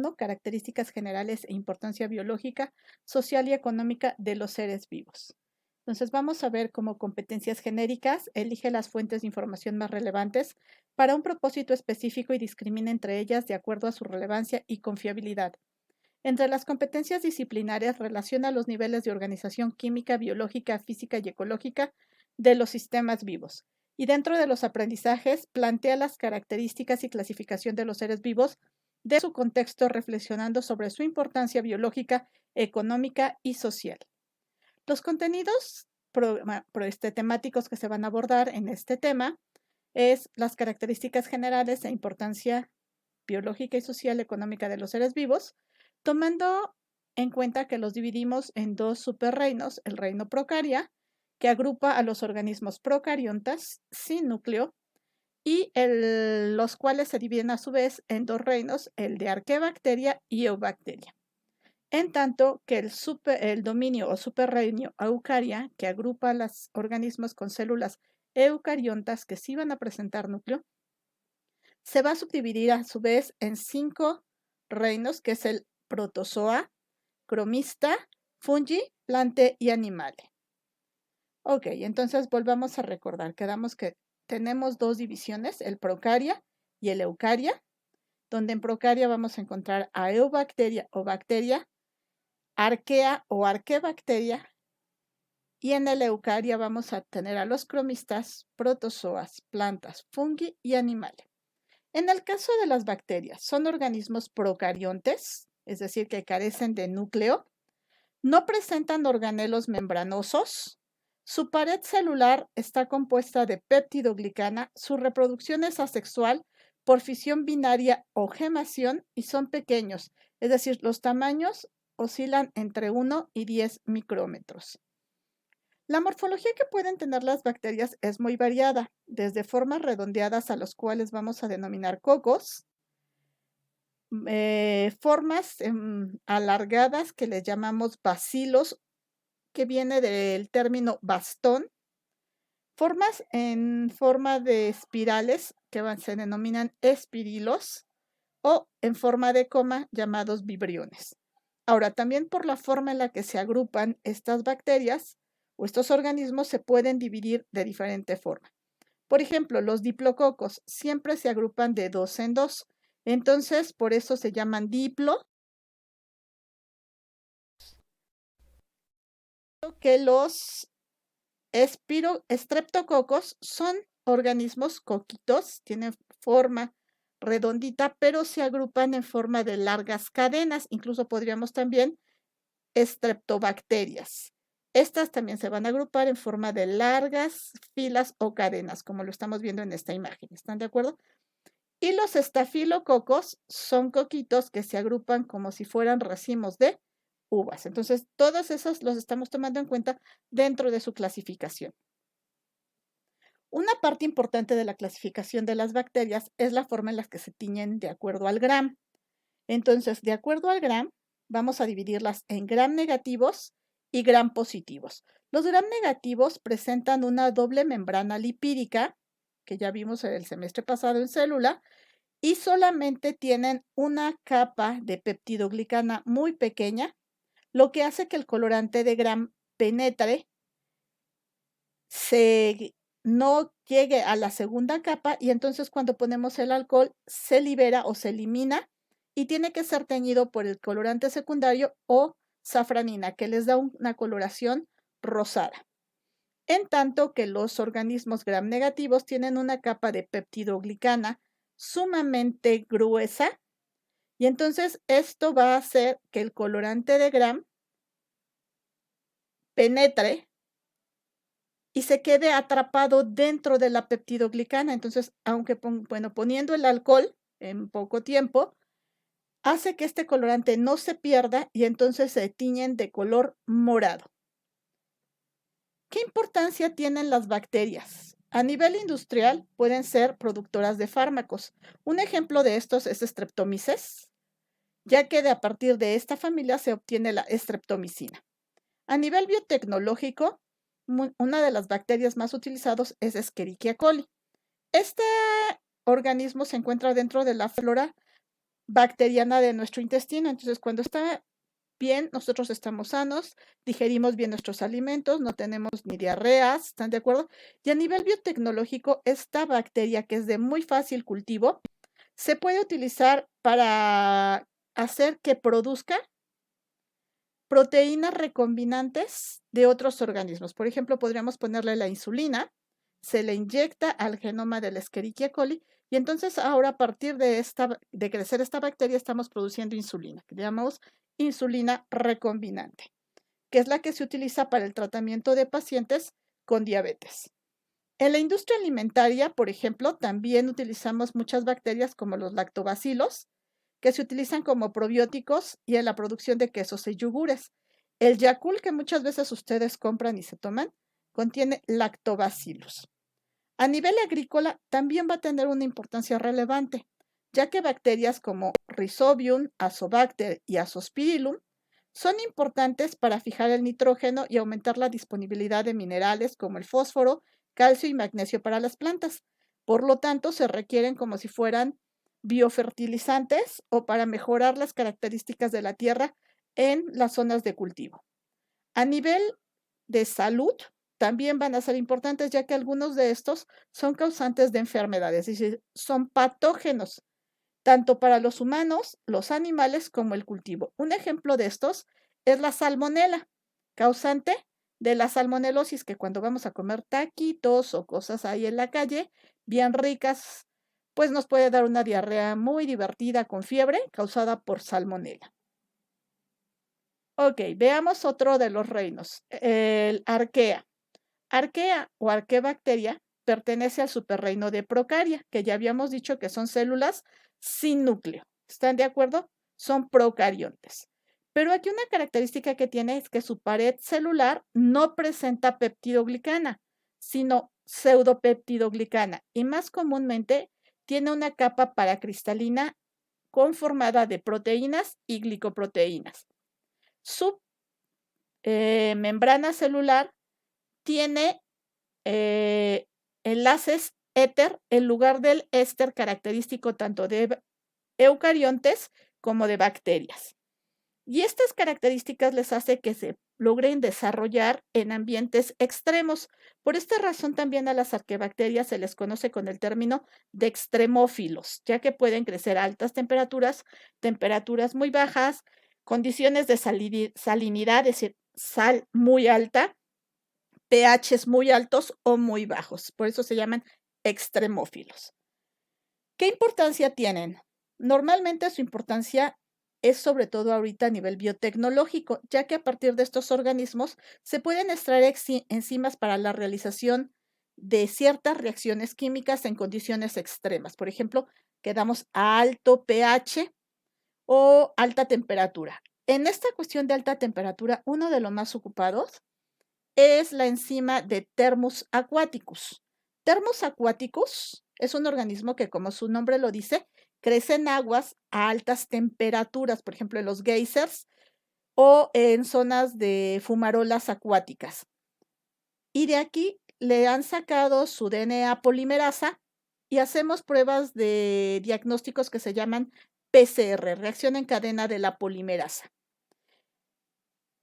1, características generales e importancia biológica, social y económica de los seres vivos. Entonces vamos a ver como competencias genéricas, elige las fuentes de información más relevantes para un propósito específico y discrimina entre ellas de acuerdo a su relevancia y confiabilidad. Entre las competencias disciplinarias relaciona los niveles de organización química, biológica, física y ecológica de los sistemas vivos. Y dentro de los aprendizajes, plantea las características y clasificación de los seres vivos de su contexto, reflexionando sobre su importancia biológica, económica y social. Los contenidos temáticos que se van a abordar en este tema es las características generales e importancia biológica y social económica de los seres vivos, tomando en cuenta que los dividimos en dos superreinos, el reino Procaria, que agrupa a los organismos procariontas sin núcleo, y los cuales se dividen a su vez en dos reinos, el de Arquebacteria y Eubacteria. En tanto que el dominio o superreino Eucaria, que agrupa a los organismos con células eucariontas que sí van a presentar núcleo, se va a subdividir a su vez en 5 reinos, que es el protozoa, cromista, fungi, plante y animale. Ok, entonces volvamos a recordar. Quedamos que tenemos dos divisiones, el procaria y el eucaria, donde en procaria vamos a encontrar a eubacteria o bacteria, arquea o arquebacteria, y en el eucaria vamos a tener a los cromistas, protozoas, plantas, fungi y animales. En el caso de las bacterias, son organismos procariontes, es decir, que carecen de núcleo, no presentan organelos membranosos, su pared celular está compuesta de peptidoglicana, su reproducción es asexual por fisión binaria o gemación y son pequeños, es decir, los tamaños oscilan entre 1 y 10 micrómetros. La morfología que pueden tener las bacterias es muy variada, desde formas redondeadas a los cuales vamos a denominar cocos, formas alargadas que les llamamos bacilos, que viene del término bastón, formas en forma de espirales que se denominan espirilos o en forma de coma llamados vibriones. Ahora, también por la forma en la que se agrupan estas bacterias o estos organismos se pueden dividir de diferente forma. Por ejemplo, los diplococos siempre se agrupan de 2 en 2. Entonces, por eso se llaman diplo, que los estreptococos son organismos coquitos, tienen forma redondita, pero se agrupan en forma de largas cadenas. Incluso podríamos también estreptobacterias. Estas también se van a agrupar en forma de largas filas o cadenas, como lo estamos viendo en esta imagen. ¿Están de acuerdo? Y los estafilococos son coquitos que se agrupan como si fueran racimos de uvas. Entonces, todos esos los estamos tomando en cuenta dentro de su clasificación. Una parte importante de la clasificación de las bacterias es la forma en la que se tiñen de acuerdo al Gram. Entonces, de acuerdo al Gram, vamos a dividirlas en Gram negativos y Gram positivos. Los Gram negativos presentan una doble membrana lipídica, que ya vimos el semestre pasado en célula, y solamente tienen una capa de peptidoglicana muy pequeña, lo que hace que el colorante de Gram penetre, no llegue a la segunda capa y entonces cuando ponemos el alcohol se libera o se elimina y tiene que ser teñido por el colorante secundario o safranina, que les da una coloración rosada. En tanto que los organismos gram negativos tienen una capa de peptidoglicana sumamente gruesa y entonces esto va a hacer que el colorante de gram penetre y se quede atrapado dentro de la peptidoglicana. Entonces, aunque poniendo el alcohol en poco tiempo, hace que este colorante no se pierda y entonces se tiñen de color morado. ¿Qué importancia tienen las bacterias? A nivel industrial pueden ser productoras de fármacos. Un ejemplo de estos es Streptomyces, ya que a partir de esta familia se obtiene la streptomicina. A nivel biotecnológico, una de las bacterias más utilizadas es Escherichia coli. Este organismo se encuentra dentro de la flora bacteriana de nuestro intestino. Entonces, cuando está bien, nosotros estamos sanos, digerimos bien nuestros alimentos, no tenemos ni diarreas, ¿están de acuerdo? Y a nivel biotecnológico, esta bacteria, que es de muy fácil cultivo, se puede utilizar para hacer que produzca proteínas recombinantes de otros organismos. Por ejemplo, podríamos ponerle la insulina, se le inyecta al genoma del Escherichia coli y entonces ahora a partir de crecer esta bacteria estamos produciendo insulina, que llamamos insulina recombinante, que es la que se utiliza para el tratamiento de pacientes con diabetes. En la industria alimentaria, por ejemplo, también utilizamos muchas bacterias como los lactobacilos, que se utilizan como probióticos y en la producción de quesos y yogures. El Yakult que muchas veces ustedes compran y se toman contiene lactobacillus. A nivel agrícola también va a tener una importancia relevante, ya que bacterias como Rhizobium, Azobacter y Azospirillum son importantes para fijar el nitrógeno y aumentar la disponibilidad de minerales como el fósforo, calcio y magnesio para las plantas. Por lo tanto, se requieren como si fueran biofertilizantes o para mejorar las características de la tierra en las zonas de cultivo. A nivel de salud, también van a ser importantes, ya que algunos de estos son causantes de enfermedades, es decir, son patógenos, tanto para los humanos, los animales, como el cultivo. Un ejemplo de estos es la salmonela, causante de la salmonelosis, que cuando vamos a comer taquitos o cosas ahí en la calle, bien ricas, pues nos puede dar una diarrea muy divertida con fiebre causada por salmonela. Ok, veamos otro de los reinos, el arquea. Arquea o arquebacteria pertenece al superreino de Procaria, que ya habíamos dicho que son células sin núcleo. ¿Están de acuerdo? Son procariontes. Pero aquí una característica que tiene es que su pared celular no presenta peptidoglicana, sino pseudopeptidoglicana y más comúnmente tiene una capa paracristalina conformada de proteínas y glicoproteínas. Su membrana celular tiene enlaces éter en lugar del éster característico tanto de eucariontes como de bacterias. Y estas características les hace que se logren desarrollar en ambientes extremos. Por esta razón también a las arquebacterias se les conoce con el término de extremófilos, ya que pueden crecer a altas temperaturas, temperaturas muy bajas, condiciones de salinidad, es decir, sal muy alta, pHs muy altos o muy bajos. Por eso se llaman extremófilos. ¿Qué importancia tienen? Normalmente su importancia es sobre todo ahorita a nivel biotecnológico, ya que a partir de estos organismos se pueden extraer enzimas para la realización de ciertas reacciones químicas en condiciones extremas. Por ejemplo, quedamos a alto pH o alta temperatura. En esta cuestión de alta temperatura, uno de los más ocupados es la enzima de Thermus aquaticus. Thermus aquaticus es un organismo que, como su nombre lo dice, crece en aguas a altas temperaturas, por ejemplo, en los geysers o en zonas de fumarolas acuáticas. Y de aquí le han sacado su DNA polimerasa y hacemos pruebas de diagnósticos que se llaman PCR, reacción en cadena de la polimerasa.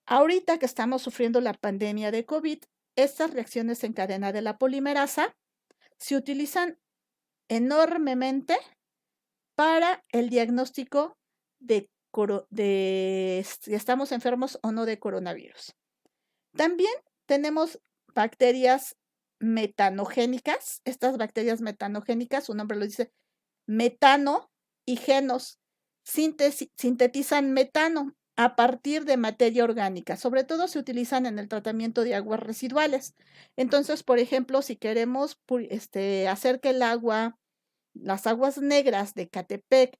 Ahorita que estamos sufriendo la pandemia de COVID, estas reacciones en cadena de la polimerasa se utilizan enormemente para el diagnóstico de si estamos enfermos o no de coronavirus. También tenemos bacterias metanogénicas. Estas bacterias metanogénicas, su nombre lo dice, metano y genos, sintetizan metano a partir de materia orgánica. Sobre todo se utilizan en el tratamiento de aguas residuales. Entonces, por ejemplo, si queremos hacer que las aguas negras de Catepec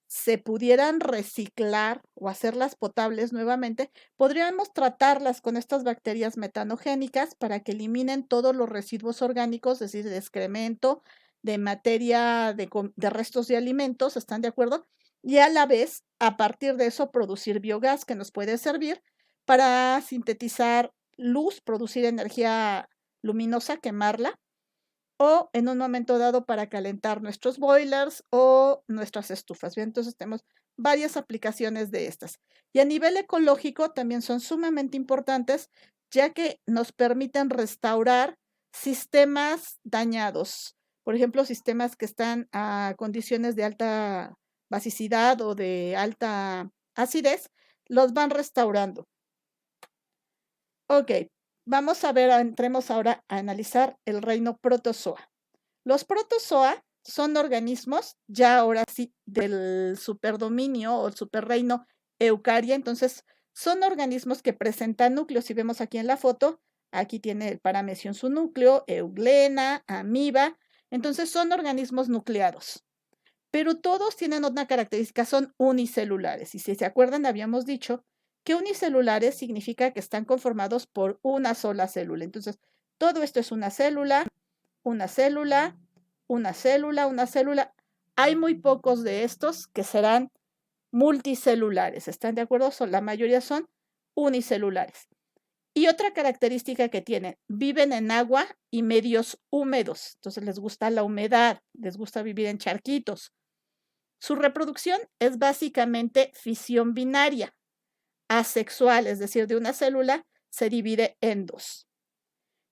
se pudieran reciclar o hacerlas potables nuevamente, podríamos tratarlas con estas bacterias metanogénicas para que eliminen todos los residuos orgánicos, es decir, de excremento, de materia, de restos de alimentos, ¿están de acuerdo? Y a la vez, a partir de eso, producir biogás que nos puede servir para sintetizar luz, producir energía luminosa, quemarla o en un momento dado para calentar nuestros boilers o nuestras estufas. Bien, entonces tenemos varias aplicaciones de estas. Y a nivel ecológico también son sumamente importantes, ya que nos permiten restaurar sistemas dañados. Por ejemplo, sistemas que están a condiciones de alta basicidad o de alta acidez, los van restaurando. Ok, vamos a ver, entremos ahora a analizar el reino protozoa. Los protozoa son organismos, ya ahora sí, del superdominio o superreino Eucaria. Entonces, son organismos que presentan núcleos. Si vemos aquí en la foto, aquí tiene el paramecio en su núcleo, euglena, amiba. Entonces, son organismos nucleados. Pero todos tienen una característica, son unicelulares. Y si se acuerdan, habíamos dicho que unicelulares significa que están conformados por una sola célula. Entonces, todo esto es una célula, una célula, una célula, una célula. Hay muy pocos de estos que serán multicelulares. ¿Están de acuerdo? La mayoría son unicelulares. Y otra característica que tienen, viven en agua y medios húmedos. Entonces les gusta la humedad, les gusta vivir en charquitos. Su reproducción es básicamente fisión binaria, asexual, es decir, de una célula se divide en dos.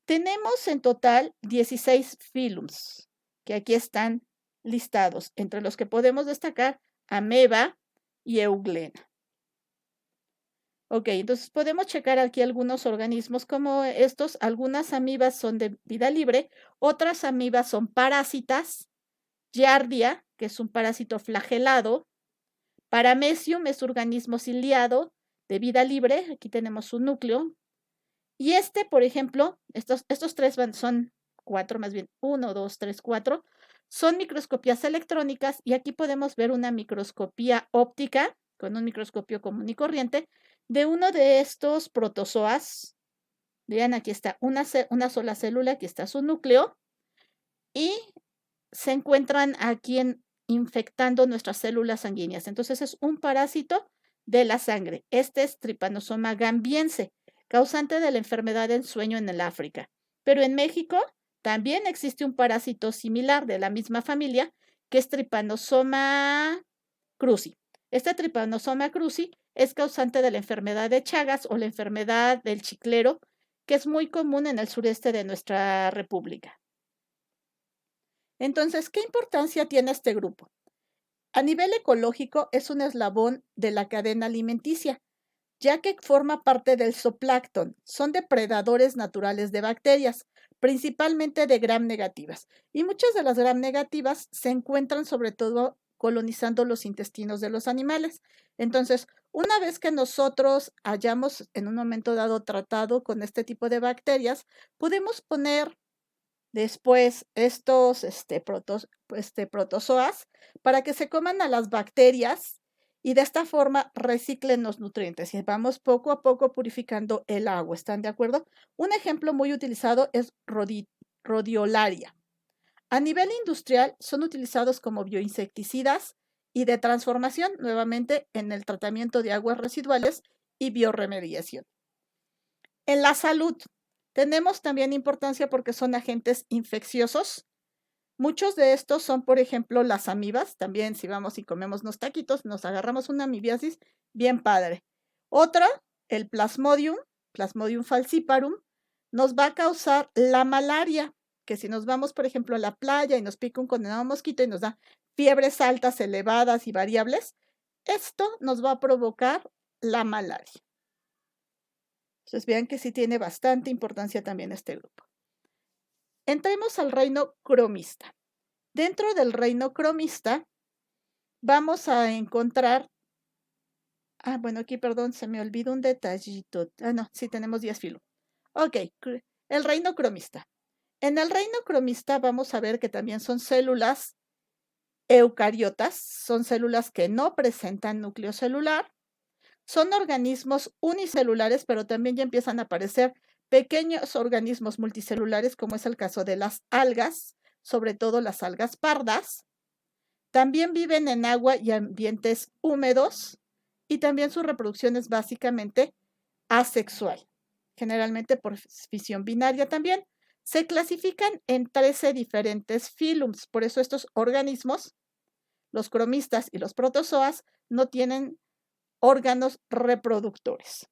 Tenemos en total 16 filums, que aquí están listados, entre los que podemos destacar ameba y euglena. Ok, entonces podemos checar aquí algunos organismos como estos. Algunas amibas son de vida libre, otras amibas son parásitas. Giardia, que es un parásito flagelado. Paramecium es organismo ciliado de vida libre. Aquí tenemos su núcleo. Y por ejemplo, estos tres son 4, más bien 1, 2, 3, 4, son microscopías electrónicas y aquí podemos ver una microscopía óptica con un microscopio común y corriente de uno de estos protozoas. Vean, aquí está una sola célula, aquí está su núcleo y se encuentran aquí infectando nuestras células sanguíneas. Entonces es un parásito de la sangre. Este es Trypanosoma gambiense, causante de la enfermedad del sueño en el África. Pero en México también existe un parásito similar de la misma familia, que es Trypanosoma cruzi. Este Trypanosoma cruzi es causante de la enfermedad de Chagas o la enfermedad del chiclero, que es muy común en el sureste de nuestra república. Entonces, ¿qué importancia tiene este grupo? A nivel ecológico es un eslabón de la cadena alimenticia, ya que forma parte del zooplancton. Son depredadores naturales de bacterias, principalmente de gram negativas. Y muchas de las gram negativas se encuentran sobre todo colonizando los intestinos de los animales. Entonces, una vez que nosotros hayamos en un momento dado tratado con este tipo de bacterias, podemos poner después estos protozoas para que se coman a las bacterias y de esta forma reciclen los nutrientes y vamos poco a poco purificando el agua. ¿Están de acuerdo? Un ejemplo muy utilizado es rodiolaria. A nivel industrial son utilizados como bioinsecticidas y de transformación nuevamente en el tratamiento de aguas residuales y bioremediación. En la salud, tenemos también importancia porque son agentes infecciosos. Muchos de estos son, por ejemplo, las amibas. También si vamos y comemos unos taquitos, nos agarramos una amibiasis bien padre. Otra, el Plasmodium falciparum, nos va a causar la malaria, que si nos vamos, por ejemplo, a la playa y nos pica un condenado mosquito y nos da fiebres altas, elevadas y variables, esto nos va a provocar la malaria. Entonces vean que sí tiene bastante importancia también este grupo. Entremos al reino cromista. Dentro del reino cromista vamos a encontrar, bueno, aquí perdón, se me olvidó un detallito. No, sí tenemos 10 filos. Ok, el reino cromista. En el reino cromista vamos a ver que también son células eucariotas, son células que no presentan núcleo celular. Son organismos unicelulares, pero también ya empiezan a aparecer pequeños organismos multicelulares, como es el caso de las algas, sobre todo las algas pardas. También viven en agua y ambientes húmedos y también su reproducción es básicamente asexual, generalmente por fisión binaria también. Se clasifican en 13 diferentes filums, por eso estos organismos, los cromistas y los protozoas, no tienen órganos reproductores.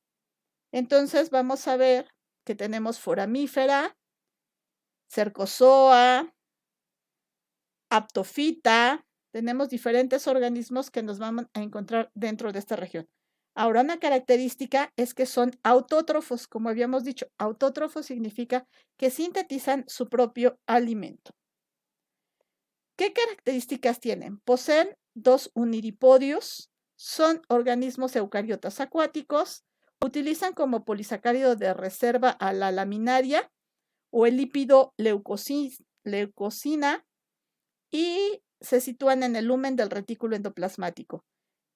Entonces vamos a ver que tenemos foramífera, cercozoa, aptofita, tenemos diferentes organismos que nos vamos a encontrar dentro de esta región. Ahora, una característica es que son autótrofos, como habíamos dicho. Autótrofo significa que sintetizan su propio alimento. ¿Qué características tienen? Poseen 2 uniripodios, son organismos eucariotas acuáticos, utilizan como polisacárido de reserva a la laminaria o el lípido leucocina y se sitúan en el lumen del retículo endoplasmático.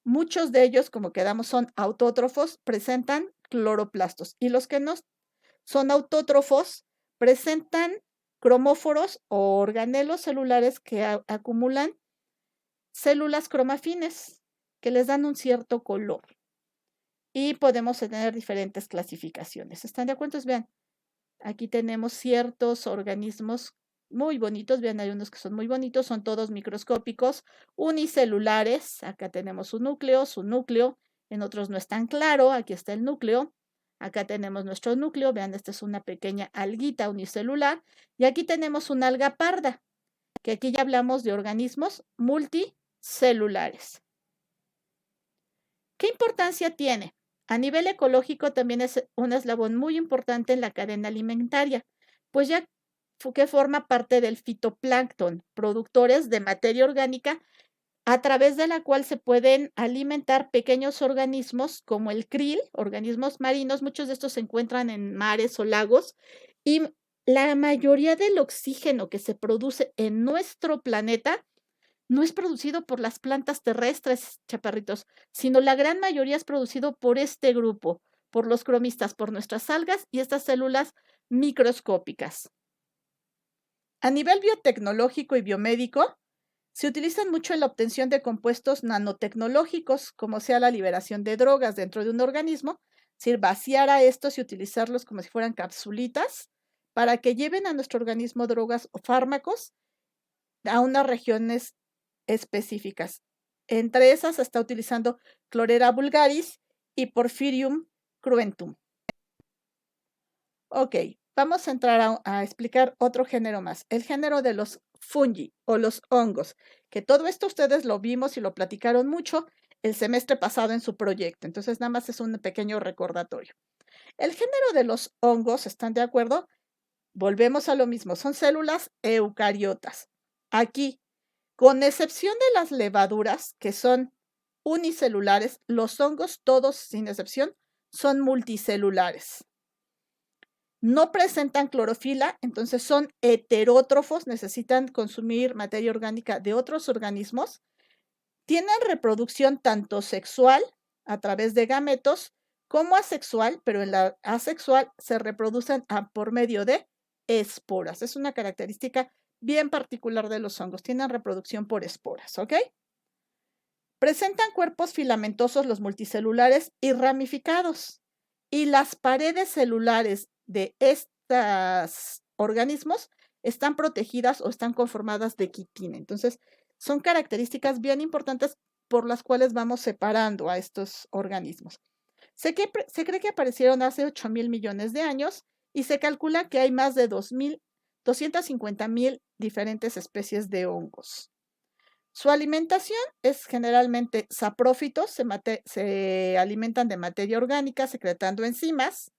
Muchos de ellos, como quedamos, son autótrofos, presentan cloroplastos y los que no son autótrofos presentan cromóforos o organelos celulares que acumulan células cromafines que les dan un cierto color y podemos tener diferentes clasificaciones. ¿Están de acuerdo? Vean, aquí tenemos ciertos organismos muy bonitos, vean, hay unos que son muy bonitos, son todos microscópicos, unicelulares, acá tenemos su núcleo, en otros no es tan claro, aquí está el núcleo, acá tenemos nuestro núcleo, vean, esta es una pequeña alguita unicelular, y aquí tenemos una alga parda, que aquí ya hablamos de organismos multicelulares. ¿Qué importancia tiene? A nivel ecológico también es un eslabón muy importante en la cadena alimentaria, pues ya que forma parte del fitoplancton, productores de materia orgánica a través de la cual se pueden alimentar pequeños organismos como el krill, organismos marinos, muchos de estos se encuentran en mares o lagos, y la mayoría del oxígeno que se produce en nuestro planeta no es producido por las plantas terrestres, chaparritos, sino la gran mayoría es producido por este grupo, por los cromistas, por nuestras algas y estas células microscópicas. A nivel biotecnológico y biomédico, se utilizan mucho en la obtención de compuestos nanotecnológicos, como sea la liberación de drogas dentro de un organismo, es decir, vaciar a estos y utilizarlos como si fueran capsulitas para que lleven a nuestro organismo drogas o fármacos a unas regiones específicas. Entre esas se está utilizando Chlorella vulgaris y Porphyrium cruentum. Ok, vamos a entrar a explicar otro género más, el género de los fungi o los hongos, que todo esto ustedes lo vimos y lo platicaron mucho el semestre pasado en su proyecto, entonces nada más es un pequeño recordatorio. El género de los hongos, ¿están de acuerdo? Volvemos a lo mismo, son células eucariotas. Aquí, con excepción de las levaduras, que son unicelulares, los hongos todos, sin excepción, son multicelulares. No presentan clorofila, entonces son heterótrofos, necesitan consumir materia orgánica de otros organismos. Tienen reproducción tanto sexual, a través de gametos, como asexual, pero en la asexual se reproducen por medio de esporas. Es una característica bien particular de los hongos, tienen reproducción por esporas, ¿ok? Presentan cuerpos filamentosos los multicelulares y ramificados, y las paredes celulares de estos organismos están protegidas o están conformadas de quitina. Entonces, son características bien importantes por las cuales vamos separando a estos organismos. Se cree que aparecieron hace 8,000 millones de años y se calcula que hay más de 250,000 diferentes especies de hongos. Su alimentación es generalmente saprófitos, se alimentan de materia orgánica secretando enzimas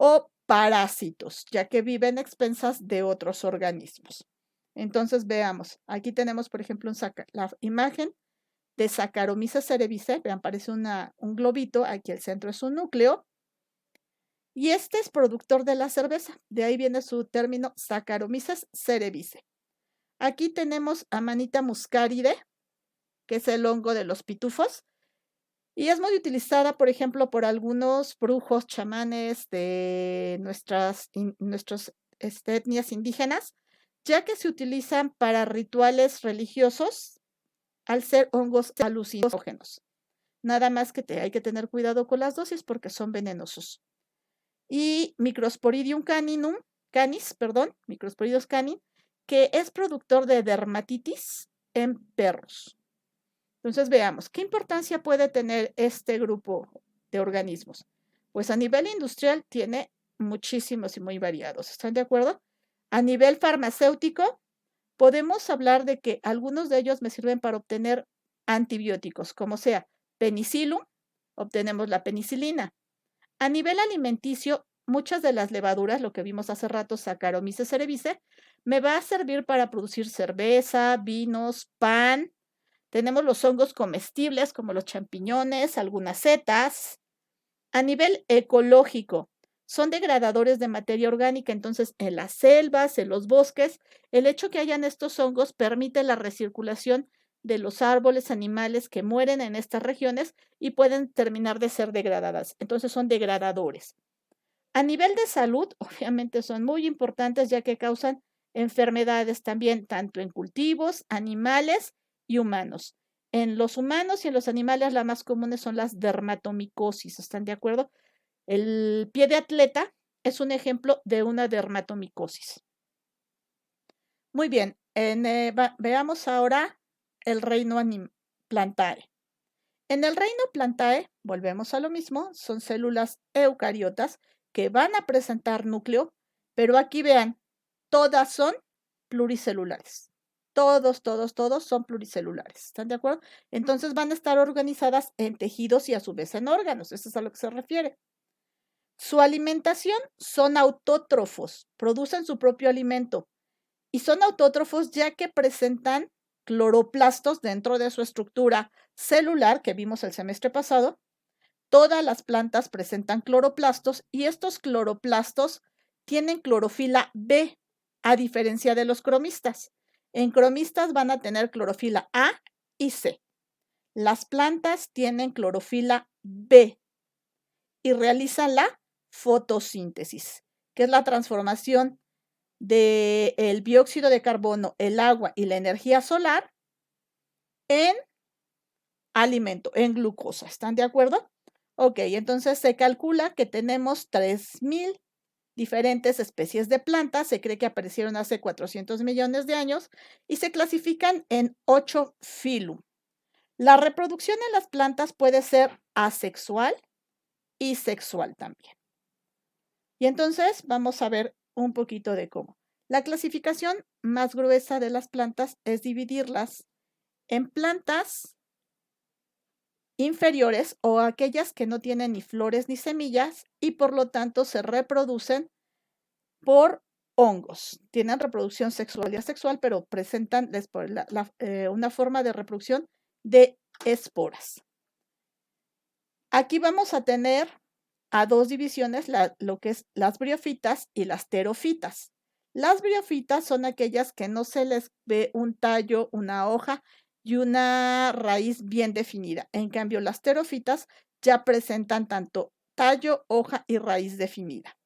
o parásitos, ya que viven a expensas de otros organismos. Entonces veamos, aquí tenemos por ejemplo la imagen de Saccharomyces cerevisiae, vean, parece un globito, aquí el centro es un núcleo, y este es productor de la cerveza, de ahí viene su término Saccharomyces cerevisiae. Aquí tenemos Amanita muscaride, que es el hongo de los pitufos, y es muy utilizada, por ejemplo, por algunos brujos, chamanes de nuestras etnias indígenas, ya que se utilizan para rituales religiosos al ser hongos alucinógenos. Nada más que hay que tener cuidado con las dosis porque son venenosos. Y Microsporidium caninum, canis, perdón, Microsporidios canis, que es productor de dermatitis en perros. Entonces veamos, ¿qué importancia puede tener este grupo de organismos? Pues a nivel industrial tiene muchísimos y muy variados. ¿Están de acuerdo? A nivel farmacéutico, podemos hablar de que algunos de ellos me sirven para obtener antibióticos, como sea penicilum, obtenemos la penicilina. A nivel alimenticio, muchas de las levaduras, lo que vimos hace rato, Saccharomyces cerevisiae, me va a servir para producir cerveza, vinos, pan. Tenemos los hongos comestibles como los champiñones, algunas setas. A nivel ecológico, son degradadores de materia orgánica, entonces en las selvas, en los bosques, el hecho que hayan estos hongos permite la recirculación de los árboles, animales que mueren en estas regiones y pueden terminar de ser degradadas. Entonces son degradadores. A nivel de salud, obviamente son muy importantes ya que causan enfermedades también, tanto en cultivos, animales y humanos. En los humanos y en los animales, las más comunes son las dermatomicosis, ¿están de acuerdo? El pie de atleta es un ejemplo de una dermatomicosis. Muy bien, veamos ahora el reino plantae. En el reino plantae, volvemos a lo mismo, son células eucariotas que van a presentar núcleo, pero aquí vean, todas son pluricelulares. Todos son pluricelulares. ¿Están de acuerdo? Entonces van a estar organizadas en tejidos y a su vez en órganos. Eso es a lo que se refiere. Su alimentación son autótrofos, producen su propio alimento y son autótrofos ya que presentan cloroplastos dentro de su estructura celular que vimos el semestre pasado. Todas las plantas presentan cloroplastos y estos cloroplastos tienen clorofila B, a diferencia de los cromistas. En cromistas van a tener clorofila A y C. Las plantas tienen clorofila B y realizan la fotosíntesis, que es la transformación del dióxido de carbono, el agua y la energía solar en alimento, en glucosa. ¿Están de acuerdo? Ok, entonces se calcula que tenemos 3000 diferentes especies de plantas. Se cree que aparecieron hace 400 millones de años y se clasifican en 8 filum. La reproducción en las plantas puede ser asexual y sexual también. Y entonces vamos a ver un poquito de cómo. La clasificación más gruesa de las plantas es dividirlas en plantas inferiores o aquellas que no tienen ni flores ni semillas y por lo tanto se reproducen por hongos. Tienen reproducción sexual y asexual, pero presentan una forma de reproducción de esporas. Aquí vamos a tener a dos divisiones, lo que es las briofitas y las terofitas. Las briofitas son aquellas que no se les ve un tallo, una hoja y una raíz bien definida. En cambio, las terofitas ya presentan tanto tallo, hoja y raíz definida.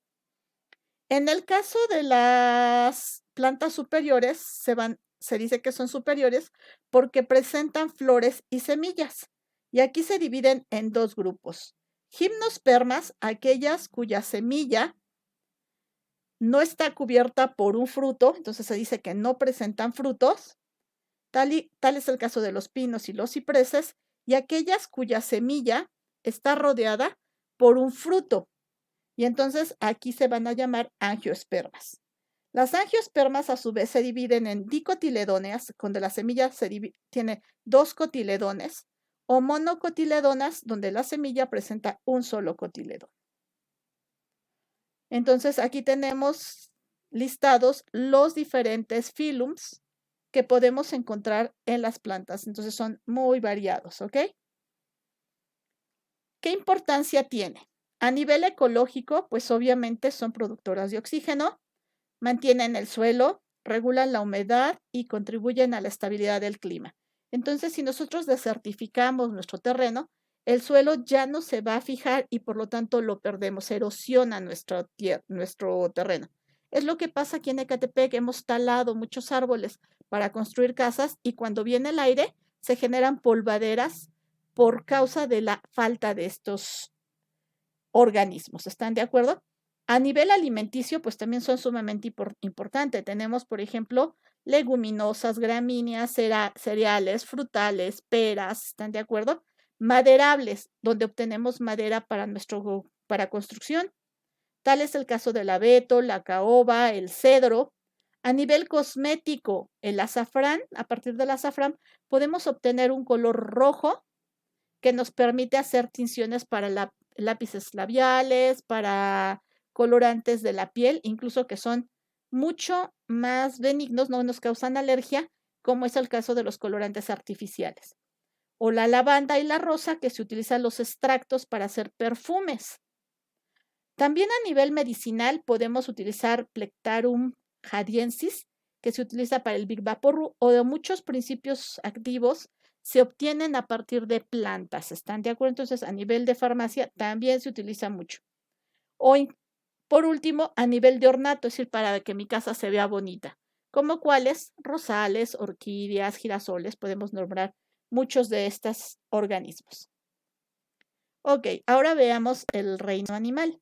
En el caso de las plantas superiores, se dice que son superiores porque presentan flores y semillas. Y aquí se dividen en dos grupos. Gimnospermas, aquellas cuya semilla no está cubierta por un fruto, entonces se dice que no presentan frutos. Tal es el caso de los pinos y los cipreses, y aquellas cuya semilla está rodeada por un fruto. Y entonces aquí se van a llamar angiospermas. Las angiospermas a su vez se dividen en dicotiledóneas, donde la semilla tiene dos cotiledones, o monocotiledonas, donde la semilla presenta un solo cotiledón. Entonces aquí tenemos listados los diferentes filums que podemos encontrar en las plantas. Entonces son muy variados, ¿ok? ¿Qué importancia tiene? A nivel ecológico, pues obviamente son productoras de oxígeno, mantienen el suelo, regulan la humedad y contribuyen a la estabilidad del clima. Entonces, si nosotros desertificamos nuestro terreno, el suelo ya no se va a fijar y por lo tanto lo perdemos, erosiona nuestro terreno. Es lo que pasa aquí en Ecatepec, hemos talado muchos árboles para construir casas y cuando viene el aire se generan polvaderas por causa de la falta de estos organismos. ¿Están de acuerdo? A nivel alimenticio, pues también son sumamente importantes. Tenemos, por ejemplo, leguminosas, gramíneas, cereales, frutales, peras, ¿están de acuerdo? Maderables, donde obtenemos madera para construcción. Tal es el caso del abeto, la caoba, el cedro. A nivel cosmético, el azafrán, a partir del azafrán, podemos obtener un color rojo que nos permite hacer tinciones para lápices labiales, para colorantes de la piel, incluso que son mucho más benignos, no nos causan alergia, como es el caso de los colorantes artificiales. O la lavanda y la rosa, que se utilizan los extractos para hacer perfumes. También a nivel medicinal podemos utilizar Plectarum jadiensis, que se utiliza para el Big Vaporru, o de muchos principios activos se obtienen a partir de plantas. ¿Están de acuerdo? Entonces, a nivel de farmacia también se utiliza mucho. O por último, a nivel de ornato, es decir, para que mi casa se vea bonita. ¿Como cuáles? Rosales, orquídeas, girasoles, podemos nombrar muchos de estos organismos. Ok, ahora veamos el reino animal.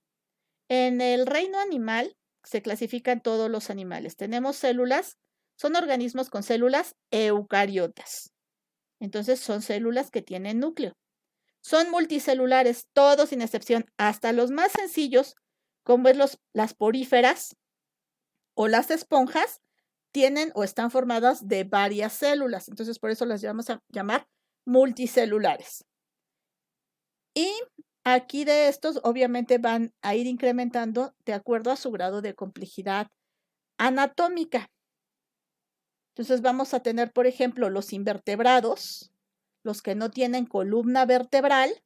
En el reino animal se clasifican todos los animales. Tenemos células, son organismos con células eucariotas. Entonces son células que tienen núcleo. Son multicelulares, todos sin excepción, hasta los más sencillos, como es las poríferas o las esponjas, tienen o están formadas de varias células. Entonces por eso las vamos a llamar multicelulares. Y aquí de estos obviamente van a ir incrementando de acuerdo a su grado de complejidad anatómica. Entonces vamos a tener, por ejemplo, los invertebrados, los que no tienen columna vertebral,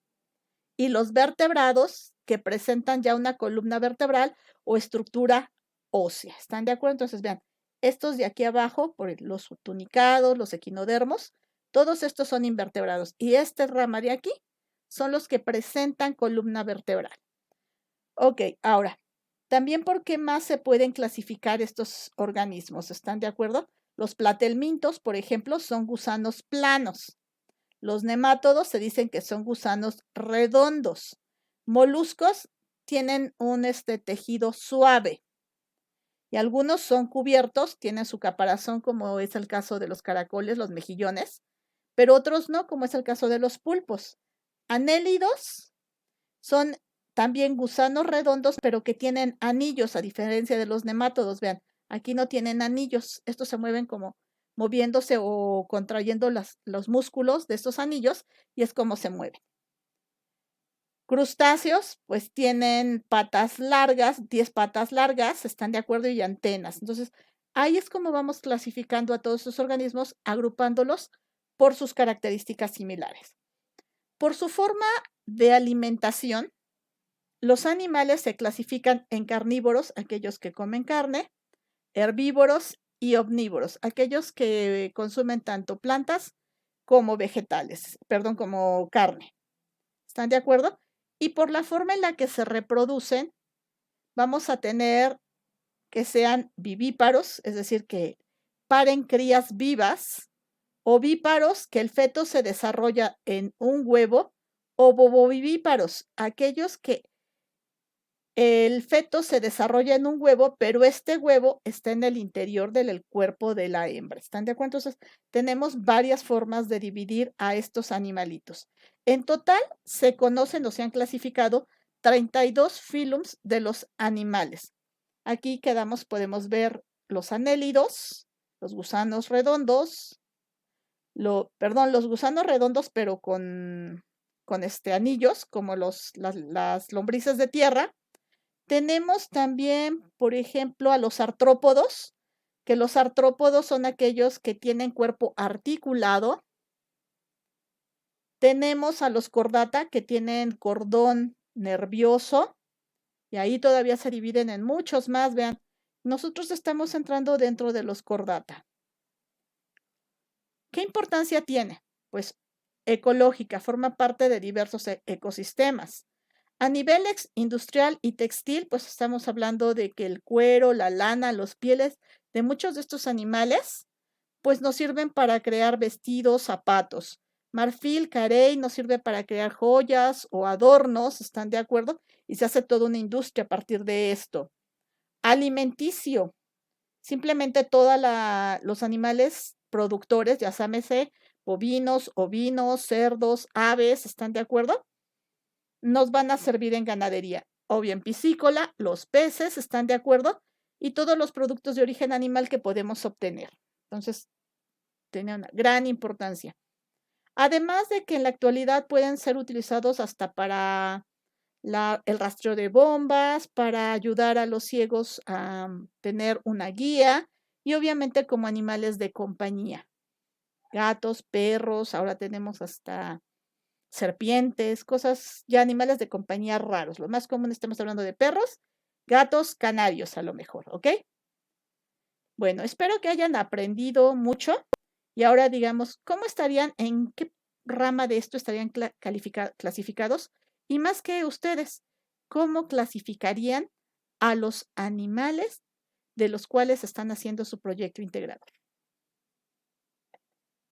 y los vertebrados que presentan ya una columna vertebral o estructura ósea. ¿Están de acuerdo? Entonces vean, estos de aquí abajo, por los tunicados, los equinodermos, todos estos son invertebrados. Y esta rama de aquí son los que presentan columna vertebral. Ok, ahora, también por qué más se pueden clasificar estos organismos, ¿están de acuerdo? Los platelmintos, por ejemplo, son gusanos planos. Los nemátodos se dicen que son gusanos redondos. Moluscos tienen un tejido suave. Y algunos son cubiertos, tienen su caparazón, como es el caso de los caracoles, los mejillones, pero otros no, como es el caso de los pulpos. Anélidos son también gusanos redondos, pero que tienen anillos, a diferencia de los nemátodos. Vean, aquí no tienen anillos. Estos se mueven como moviéndose o contrayendo los músculos de estos anillos y es como se mueven. Crustáceos, pues tienen patas largas, 10 patas largas, ¿están de acuerdo? Y antenas. Entonces, ahí es como vamos clasificando a todos estos organismos, agrupándolos por sus características similares. Por su forma de alimentación, los animales se clasifican en carnívoros, aquellos que comen carne, herbívoros y omnívoros, aquellos que consumen tanto plantas como vegetales, como carne. ¿Están de acuerdo? Y por la forma en la que se reproducen, vamos a tener que sean vivíparos, es decir, que paren crías vivas, ovíparos, que el feto se desarrolla en un huevo, o bovovivíparos, aquellos que el feto se desarrolla en un huevo, pero este huevo está en el interior del cuerpo de la hembra. ¿Están de acuerdo? Entonces, tenemos varias formas de dividir a estos animalitos. En total, se conocen o se han clasificado 32 filums de los animales. Aquí podemos ver los anélidos, los gusanos redondos, los gusanos redondos, pero con anillos, como las lombrices de tierra. Tenemos también, por ejemplo, a los artrópodos, que los artrópodos son aquellos que tienen cuerpo articulado. Tenemos a los cordata, que tienen cordón nervioso, y ahí todavía se dividen en muchos más. Vean, nosotros estamos entrando dentro de los cordata. ¿Qué importancia tiene? Pues ecológica, forma parte de diversos ecosistemas. A nivel industrial y textil, pues estamos hablando de que el cuero, la lana, los pieles de muchos de estos animales, pues nos sirven para crear vestidos, zapatos. Marfil, carey, nos sirve para crear joyas o adornos, ¿están de acuerdo? Y se hace toda una industria a partir de esto. Alimenticio, simplemente todos los animales productores, ya llámese bovinos, ovinos, cerdos, aves, ¿están de acuerdo? Nos van a servir en ganadería, o bien piscícola, los peces, ¿están de acuerdo? Y todos los productos de origen animal que podemos obtener. Entonces, tiene una gran importancia. Además de que en la actualidad pueden ser utilizados hasta para el rastreo de bombas, para ayudar a los ciegos a tener una guía y obviamente como animales de compañía. Gatos, perros, ahora tenemos hasta serpientes, cosas, ya animales de compañía raros. Lo más común estamos hablando de perros, gatos, canarios a lo mejor, ¿ok? Bueno, espero que hayan aprendido mucho y ahora digamos, ¿cómo estarían, en qué rama de esto estarían clasificados? Y más que ustedes, ¿cómo clasificarían a los animales de los cuales están haciendo su proyecto integrado?